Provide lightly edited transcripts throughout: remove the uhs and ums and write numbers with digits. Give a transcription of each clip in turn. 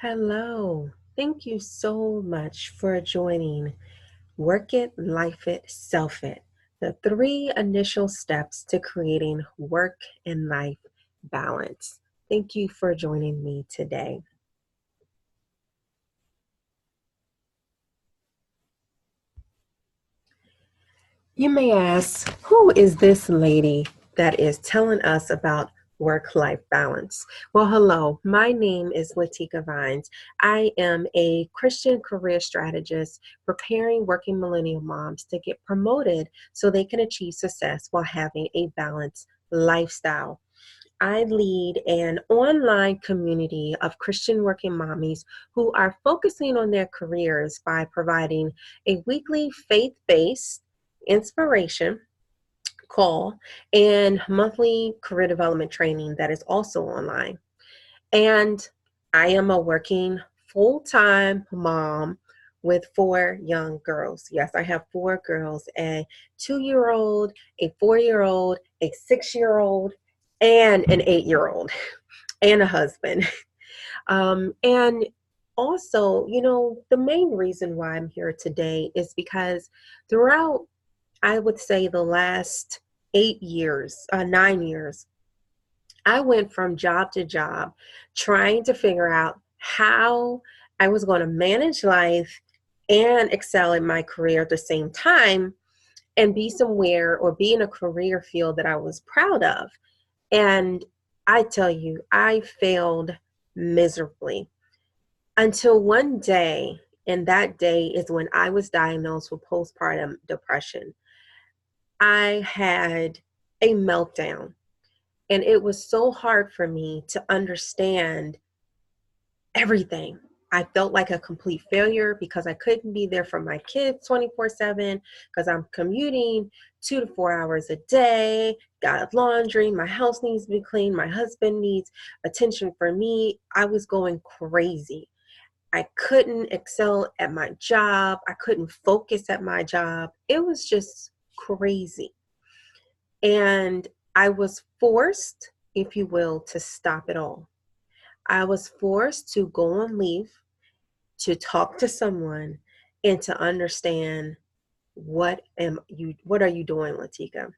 Hello. Thank you so much for joining Work It, Life It, Self It, the three initial steps to creating work and life balance. Thank you for joining me today. You may ask, who is this lady that is telling us about work-life balance? Well, hello, my name is Latika Vines. I am a Christian career strategist preparing working millennial moms to get promoted so they can achieve success while having a balanced lifestyle. I lead an online community of Christian working mommies who are focusing on their careers by providing a weekly faith-based inspiration call and monthly career development training that is also online. And I am a working full-time mom with four young girls. Yes, I have four girls, a 2-year-old, a 4-year-old, a 6-year-old, and an 8-year-old, and a husband. And also, the main reason why I'm here today is because throughout, I would say, the last 8 years, 9 years, I went from job to job trying to figure out how I was going to manage life and excel in my career at the same time and be somewhere or be in a career field that I was proud of. And I tell you, I failed miserably until one day, and that day is when I was diagnosed with postpartum depression. I had a meltdown, and it was so hard for me to understand everything. I felt like a complete failure because I couldn't be there for my kids 24/7 because I'm commuting 2 to 4 hours a day, got laundry, my house needs to be clean, my husband needs attention for me. I was going crazy. I couldn't excel at my job. I couldn't focus at my job. It was just crazy. And I was forced, if you will, to stop it all. I was forced to go on leave, to talk to someone, and to understand what are you doing, Latika?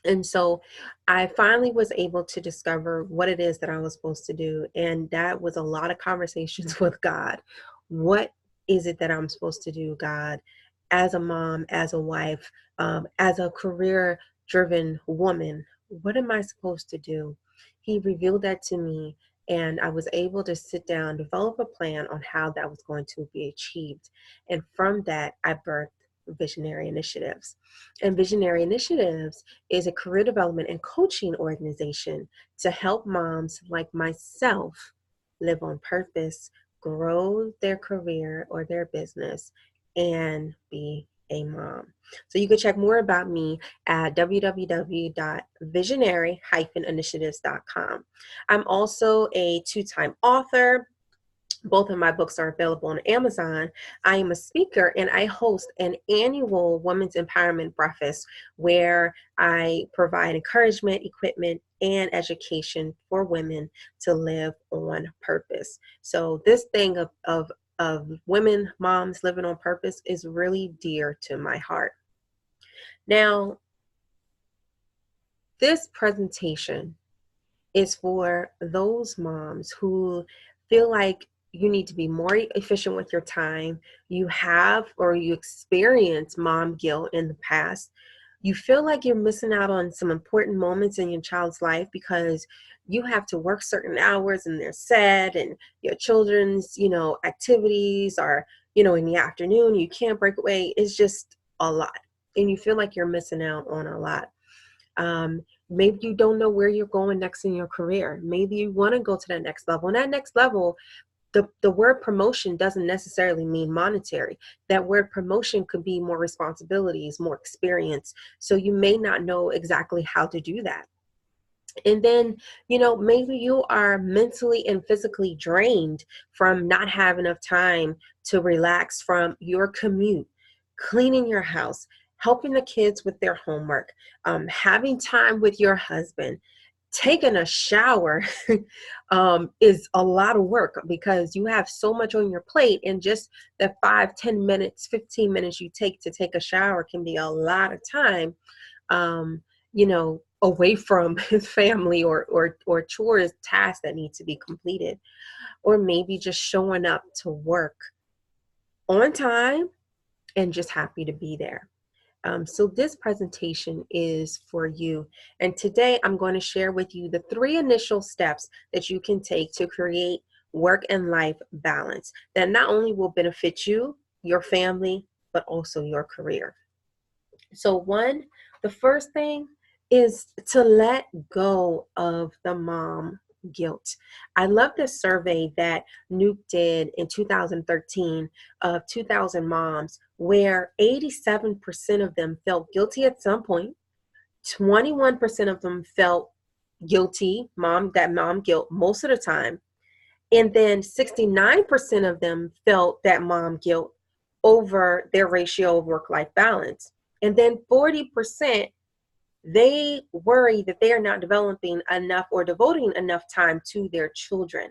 And so I finally was able to discover what it is that I was supposed to do. And that was a lot of conversations with God. What is it that I'm supposed to do, God, as a mom, as a wife, as a career driven woman? What am I supposed to do? He revealed that to me. And I was able to sit down, develop a plan on how that was going to be achieved. And from that, I birthed Visionary Initiatives. And Visionary Initiatives is a career development and coaching organization to help moms like myself live on purpose, grow their career or their business, and be a mom. So you can check more about me at www.visionary-initiatives.com. I'm also a two-time author. Both of my books are available on Amazon. I am a speaker and I host an annual Women's Empowerment Breakfast where I provide encouragement, equipment, and education for women to live on purpose. So this thing of women, moms living on purpose is really dear to my heart. Now, this presentation is for those moms who feel like you need to be more efficient with your time. You have or you experience mom guilt in the past. You feel like you're missing out on some important moments in your child's life because you have to work certain hours and they're set, and your children's, activities are, in the afternoon. You can't break away. It's just a lot. And you feel like you're missing out on a lot. Maybe you don't know where you're going next in your career. Maybe you want to go to that next level. And that next level, the word promotion doesn't necessarily mean monetary. That word promotion could be more responsibilities, more experience. So you may not know exactly how to do that. And then, maybe you are mentally and physically drained from not having enough time to relax from your commute, cleaning your house, helping the kids with their homework, having time with your husband. taking a shower is a lot of work because you have so much on your plate, and just the 5, 10 minutes, 15 minutes you take a shower can be a lot of time, away from his family or chores, tasks that need to be completed, or maybe just showing up to work on time and just happy to be there. So this presentation is for you. And today I'm going to share with you the 3 initial steps that you can take to create work and life balance that not only will benefit you, your family, but also your career. So the first thing is to let go of the mom guilt. I love this survey that Nuke did in 2013 of 2,000 moms, where 87% of them felt guilty at some point. 21% of them felt guilty, that mom guilt most of the time. And then 69% of them felt that mom guilt over their ratio of work-life balance. And then 40%, they worry that they are not developing enough or devoting enough time to their children.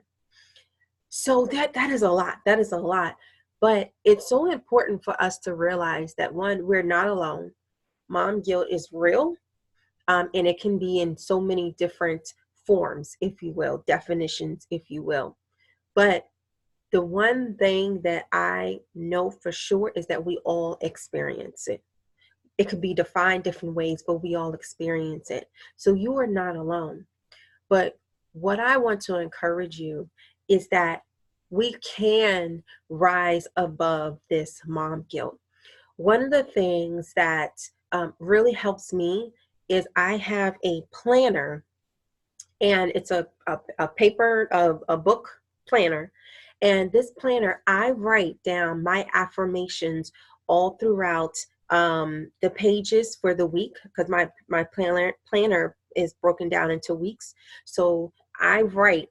So that is a lot. That is a lot. But it's so important for us to realize that, one, we're not alone. Mom guilt is real, and it can be in so many different forms, if you will, definitions, if you will. But the one thing that I know for sure is that we all experience it. It could be defined different ways, but we all experience it. So you are not alone. But what I want to encourage you is that we can rise above this mom guilt. One of the things that really helps me is I have a planner, and it's a paper, a book planner. And this planner, I write down my affirmations all throughout the pages for the week, because my planner is broken down into weeks. So I write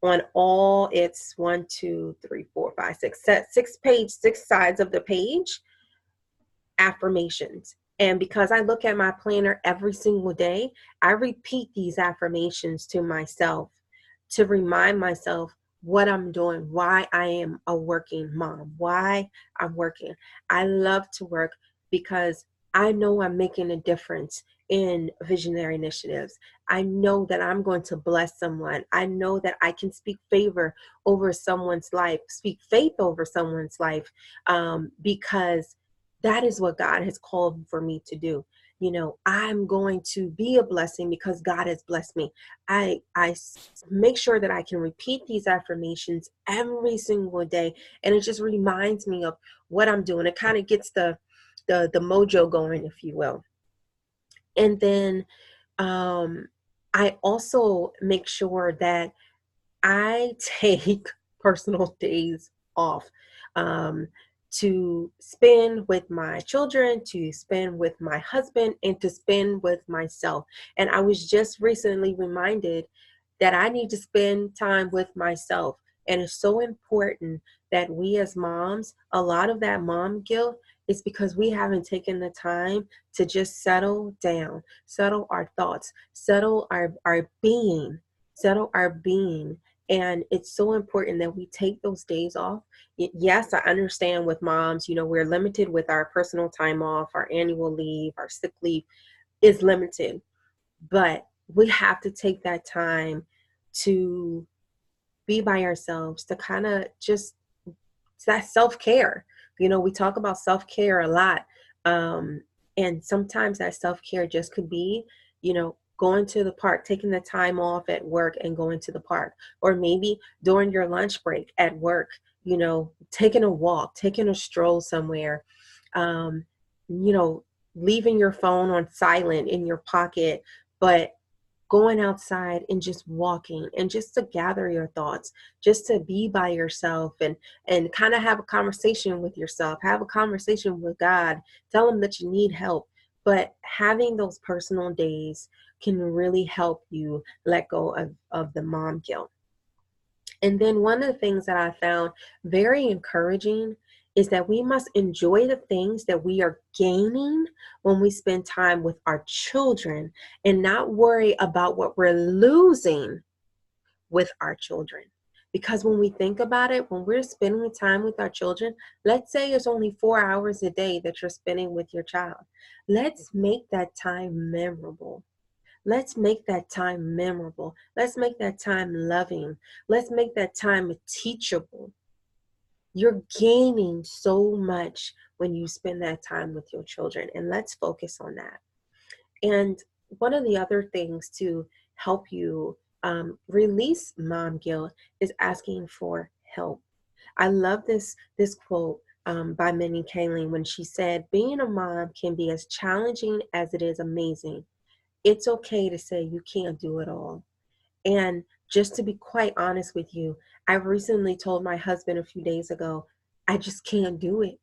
on all its 1, 2, 3, 4, 5, 6, 6 sides of the page, affirmations. And because I look at my planner every single day, I repeat these affirmations to myself to remind myself what I'm doing, why I am a working mom, why I'm working. I love to work because I know I'm making a difference in visionary initiatives. I know that I'm going to bless someone. I know that I can speak favor over someone's life, speak faith over someone's life, because that is what God has called for me to do. I'm going to be a blessing because God has blessed me. I make sure that I can repeat these affirmations every single day, and it just reminds me of what I'm doing. It kind of gets the mojo going, if you will. And then I also make sure that I take personal days off, to spend with my children, to spend with my husband, and to spend with myself. And I was just recently reminded that I need to spend time with myself. And it's so important that we as moms, a lot of that mom guilt is because we haven't taken the time to just settle down, settle our thoughts, settle our being, settle our being. And it's so important that we take those days off. Yes, I understand with moms, we're limited with our personal time off, our annual leave, our sick leave is limited. But we have to take that time to be by ourselves, to kind of just, that self-care. We talk about self-care a lot. And sometimes that self-care just could be, going to the park, taking the time off at work and going to the park, or maybe during your lunch break at work, taking a walk, taking a stroll somewhere, um, leaving your phone on silent in your pocket, but going outside and just walking, and just to gather your thoughts, just to be by yourself, and kind of have a conversation with yourself, have a conversation with God, tell him that you need help. But having those personal days can really help you let go of the mom guilt. And then one of the things that I found very encouraging is that we must enjoy the things that we are gaining when we spend time with our children and not worry about what we're losing with our children. Because when we think about it, when we're spending time with our children, let's say it's only 4 hours a day that you're spending with your child. Let's make that time memorable. Let's make that time memorable. Let's make that time loving. Let's make that time teachable. You're gaining so much when you spend that time with your children, and let's focus on that. And one of the other things to help you release mom guilt is asking for help. I love this quote by Minnie Kaling when she said, "Being a mom can be as challenging as it is amazing. It's okay to say you can't do it all." And just to be quite honest with you, I recently told my husband a few days ago, I just can't do it.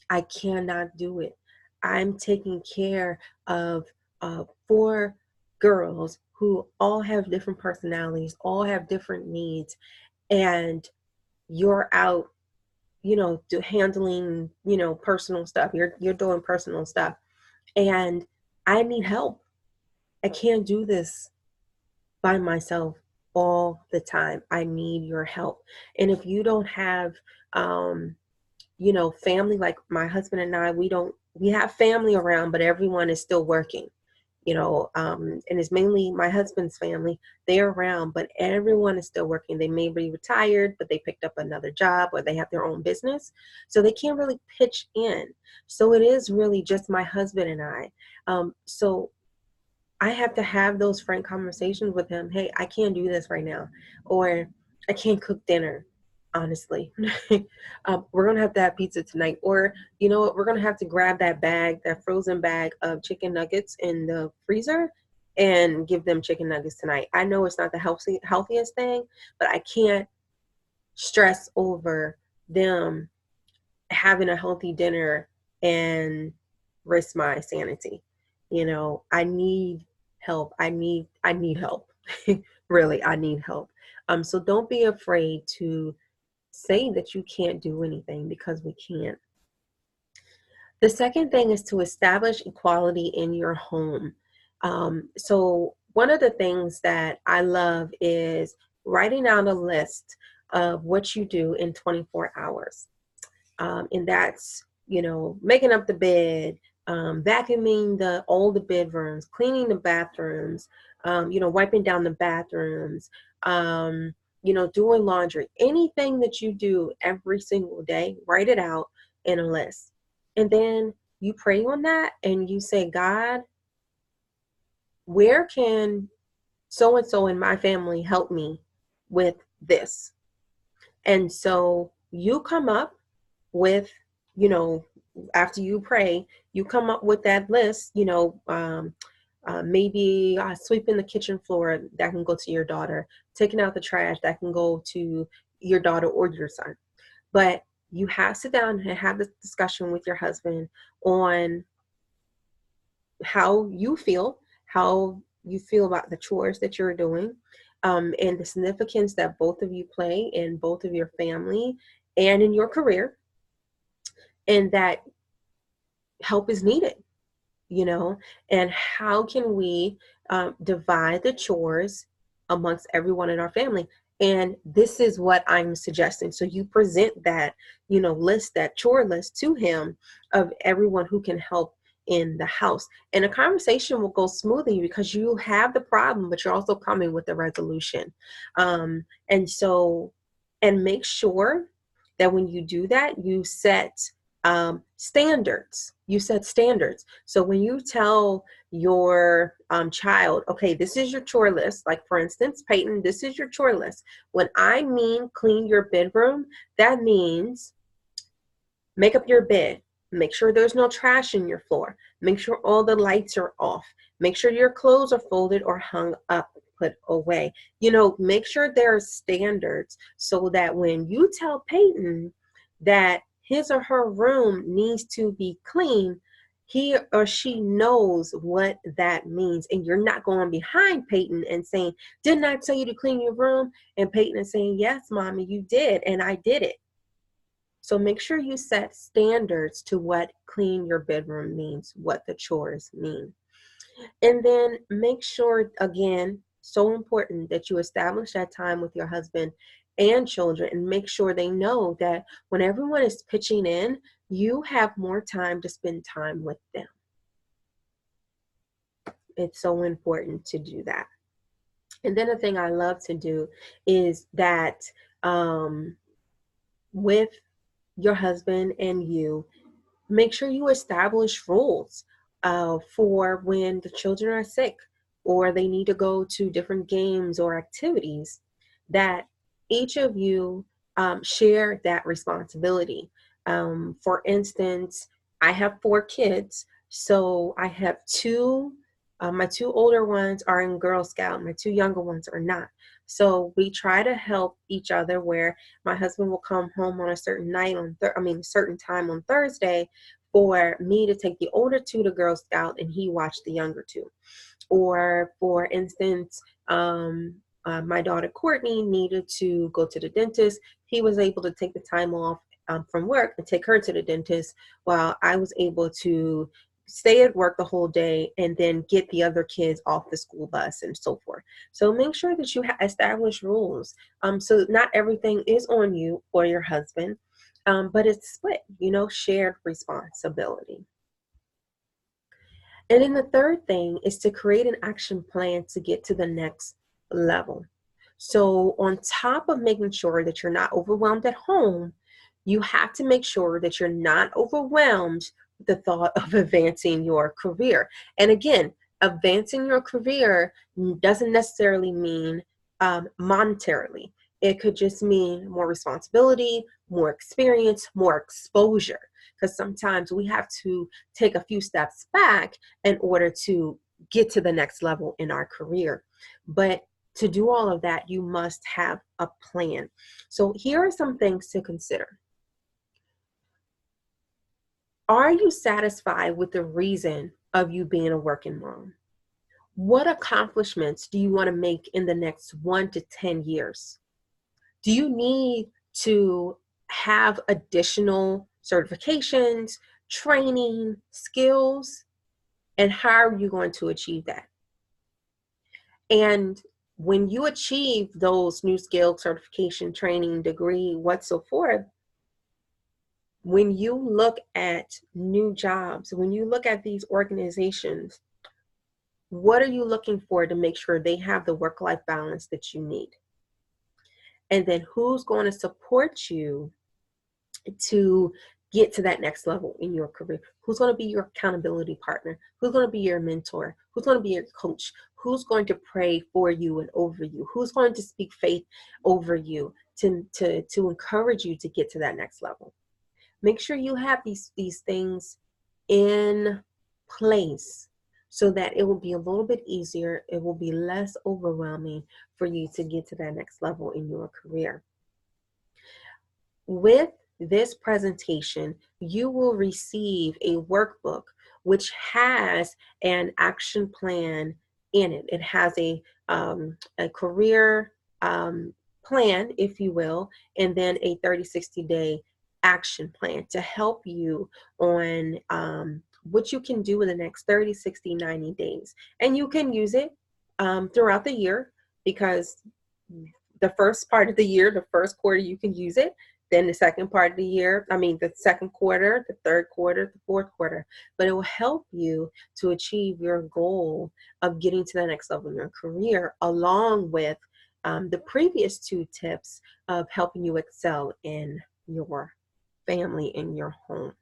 I cannot do it. I'm taking care of four girls who all have different personalities, all have different needs, and you're out, handling, personal stuff. You're doing personal stuff, and I need help. I can't do this by myself all the time. I need your help. And if you don't have, family, like my husband and I, we have family around, but everyone is still working, and it's mainly my husband's family. They're around, but everyone is still working. They may be retired, but they picked up another job or they have their own business. So they can't really pitch in. So it is really just my husband and I. So I have to have those frank conversations with him. Hey, I can't do this right now. Or I can't cook dinner, honestly. We're going to have to have pizza tonight. Or, you know what, we're going to have to grab that frozen bag of chicken nuggets in the freezer and give them chicken nuggets tonight. I know it's not the healthiest thing, but I can't stress over them having a healthy dinner and risk my sanity. I need help. I need help. Really, I need help. So don't be afraid to say that you can't do anything, because we can't. The second thing is to establish equality in your home. So one of the things that I love is writing out a list of what you do in 24 hours. And that's, making up the bed, vacuuming all the bedrooms, cleaning the bathrooms, wiping down the bathrooms, doing laundry. Anything that you do every single day, write it out in a list. And then you pray on that and you say, God, where can so-and-so in my family help me with this? And so you come up with, after you pray, you come up with that list, maybe sweeping the kitchen floor, that can go to your daughter, taking out the trash, that can go to your daughter or your son. But you have to sit down and have this discussion with your husband on how you feel about the chores that you're doing, and the significance that both of you play in both of your family and in your career, and that help is needed, and how can we divide the chores amongst everyone in our family. And this is what I'm suggesting. So you present that, list, that chore list to him of everyone who can help in the house. And a conversation will go smoothly because you have the problem, but you're also coming with the resolution. And make sure that when you do that, you set standards. You set standards. So when you tell your child, okay, this is your chore list, like for instance, Peyton, this is your chore list. When I mean clean your bedroom, that means make up your bed. Make sure there's no trash in your floor. Make sure all the lights are off. Make sure your clothes are folded or hung up, put away. Make sure there are standards so that when you tell Peyton that his or her room needs to be clean, he or she knows what that means. And you're not going behind Peyton and saying, didn't I tell you to clean your room? And Peyton is saying, yes, mommy, you did. And I did it. So make sure you set standards to what clean your bedroom means, what the chores mean. And then make sure, again, so important that you establish that time with your husband and children and make sure they know that when everyone is pitching in, you have more time to spend time with them. It's so important to do that. And then the thing I love to do is that with your husband and you, make sure you establish rules for when the children are sick or they need to go to different games or activities, that each of you share that responsibility. For instance, I have 4 kids, so I have my 2 older ones are in Girl Scout, my 2 younger ones are not. So we try to help each other where my husband will come home on a certain night a certain time on Thursday for me to take the older 2 to Girl Scout and he watched the younger 2. Or for instance, my daughter Courtney needed to go to the dentist. He was able to take the time off from work and take her to the dentist while I was able to stay at work the whole day and then get the other kids off the school bus and so forth. So make sure that you establish rules. So not everything is on you or your husband, but it's split, shared responsibility. And then the third thing is to create an action plan to get to the next level. So on top of making sure that you're not overwhelmed at home, you have to make sure that you're not overwhelmed with the thought of advancing your career. And again, advancing your career doesn't necessarily mean monetarily. It could just mean more responsibility, more experience, more exposure. Because sometimes we have to take a few steps back in order to get to the next level in our career. But to do all of that, you must have a plan. So here are some things to consider. Are you satisfied with the reason of you being a working mom? What accomplishments do you want to make in the next 1 to 10 years? Do you need to have additional certifications, training, skills? And how are you going to achieve that? And when you achieve those new skills, certification, training, degree, what so forth, when you look at new jobs, when you look at these organizations, what are you looking for to make sure they have the work-life balance that you need? And then who's going to support you to get to that next level in your career? Who's going to be your accountability partner? Who's going to be your mentor? Who's going to be your coach? Who's going to pray for you and over you? Who's going to speak faith over you to encourage you to get to that next level? Make sure you have these things in place so that it will be a little bit easier. It will be less overwhelming for you to get to that next level in your career. With this presentation, you will receive a workbook which has an action plan in it. It has a career plan, if you will, and then a 30-60-day action plan to help you on what you can do in the next 30, 60, 90 days. And you can use it throughout the year, because the first part of the year, the first quarter, you can use it. Then the second part of the year, the second quarter, the third quarter, the fourth quarter. But it will help you to achieve your goal of getting to the next level in your career, along with the previous 2 tips of helping you excel in your family, in your home.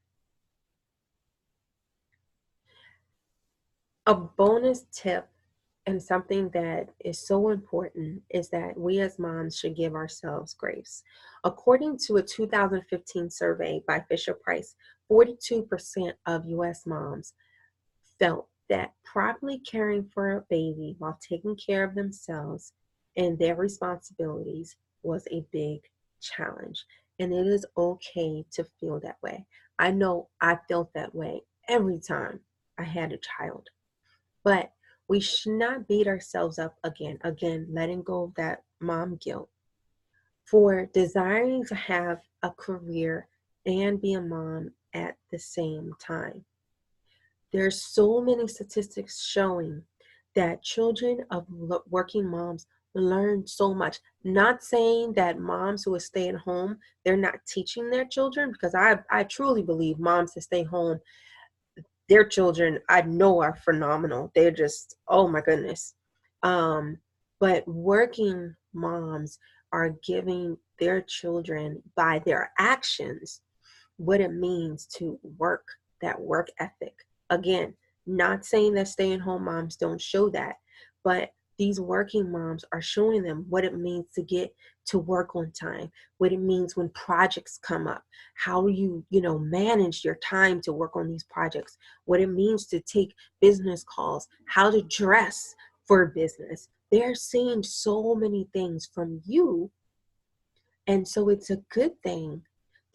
A bonus tip and something that is so important is that we as moms should give ourselves grace. According to a 2015 survey by Fisher Price, 42% of U.S. moms felt that properly caring for a baby while taking care of themselves and their responsibilities was a big challenge. And it is okay to feel that way. I know I felt that way every time I had a child. But we should not beat ourselves up again, letting go of that mom guilt for desiring to have a career and be a mom at the same time. There's so many statistics showing that children of working moms learn so much. Not saying that moms who stay at home, they're not teaching their children, because I truly believe moms that stay home, their children I know are phenomenal. They're just, oh my goodness. But working moms are giving their children by their actions what it means to work, that work ethic. Again, not saying that stay-at-home moms don't show that, but these working moms are showing them what it means to get to work on time, what it means when projects come up, how you manage your time to work on these projects, what it means to take business calls, how to dress for business. They're seeing so many things from you, and so it's a good thing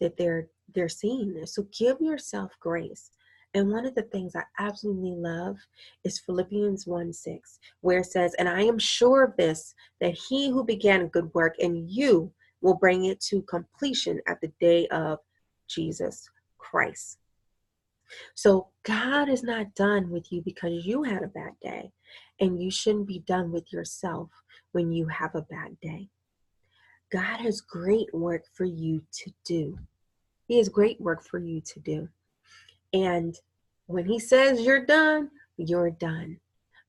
that they're seeing this. So give yourself grace. And one of the things I absolutely love is Philippians 1:6, where it says, "And I am sure of this, that he who began a good work in you will bring it to completion at the day of Jesus Christ." So God is not done with you because you had a bad day, and you shouldn't be done with yourself when you have a bad day. God has great work for you to do. He has great work for you to do. And when he says you're done, you're done.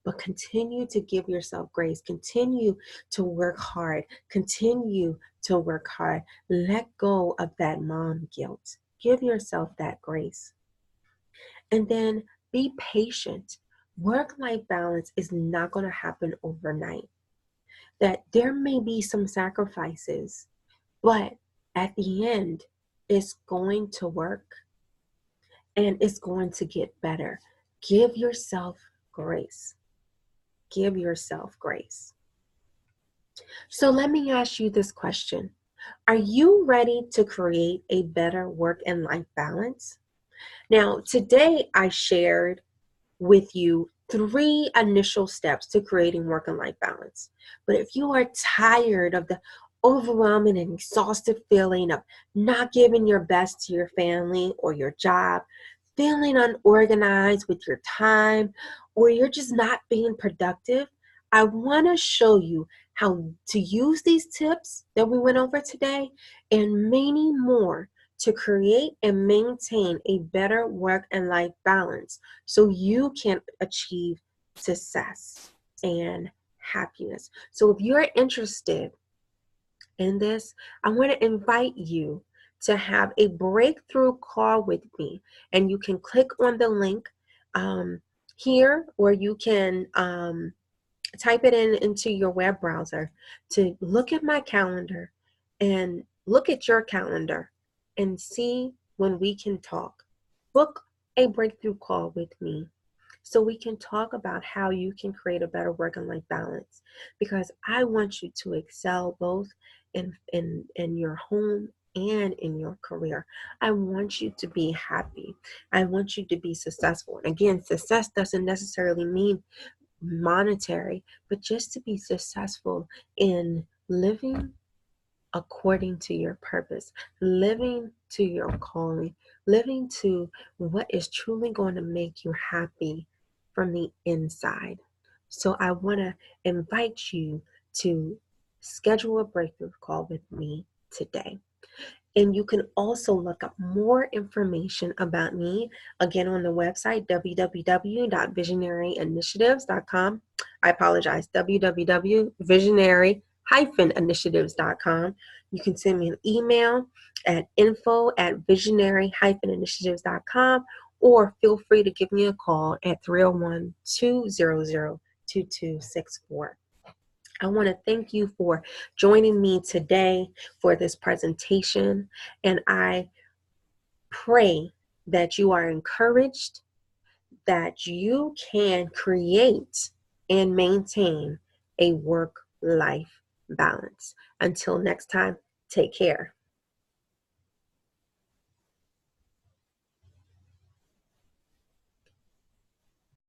But continue to give yourself grace. Continue to work hard. Continue to work hard. Let go of that mom guilt. Give yourself that grace. And then be patient. Work-life balance is not going to happen overnight. That there may be some sacrifices, but at the end, it's going to work and it's going to get better. Give yourself grace. Give yourself grace. So let me ask you this question. Are you ready to create a better work and life balance? Now, today I shared with you 3 initial steps to creating work and life balance. But if you are tired of the overwhelming and exhausted feeling of not giving your best to your family or your job, feeling unorganized with your time, or you're just not being productive, I want to show you how to use these tips that we went over today and many more to create and maintain a better work and life balance so you can achieve success and happiness. So if you're interested in this, I want to invite you to have a breakthrough call with me. And you can click on the link here, or you can type it into your web browser to look at my calendar and look at your calendar and see when we can talk. Book a breakthrough call with me so we can talk about how you can create a better work and life balance, because I want you to excel both in your home and in your career. I want you to be happy. I want you to be successful. And again, success doesn't necessarily mean monetary, but just to be successful in living according to your purpose, living to your calling, living to what is truly going to make you happy from the inside. So I want to invite you to schedule a breakthrough call with me today. And you can also look up more information about me, again, on the website, www.visionaryinitiatives.com. I apologize, www.visionary-initiatives.com. You can send me an email at info@visionary-initiatives.com, or feel free to give me a call at 301-200-2264. I want to thank you for joining me today for this presentation, and I pray that you are encouraged, that you can create and maintain a work-life balance. Until next time, take care.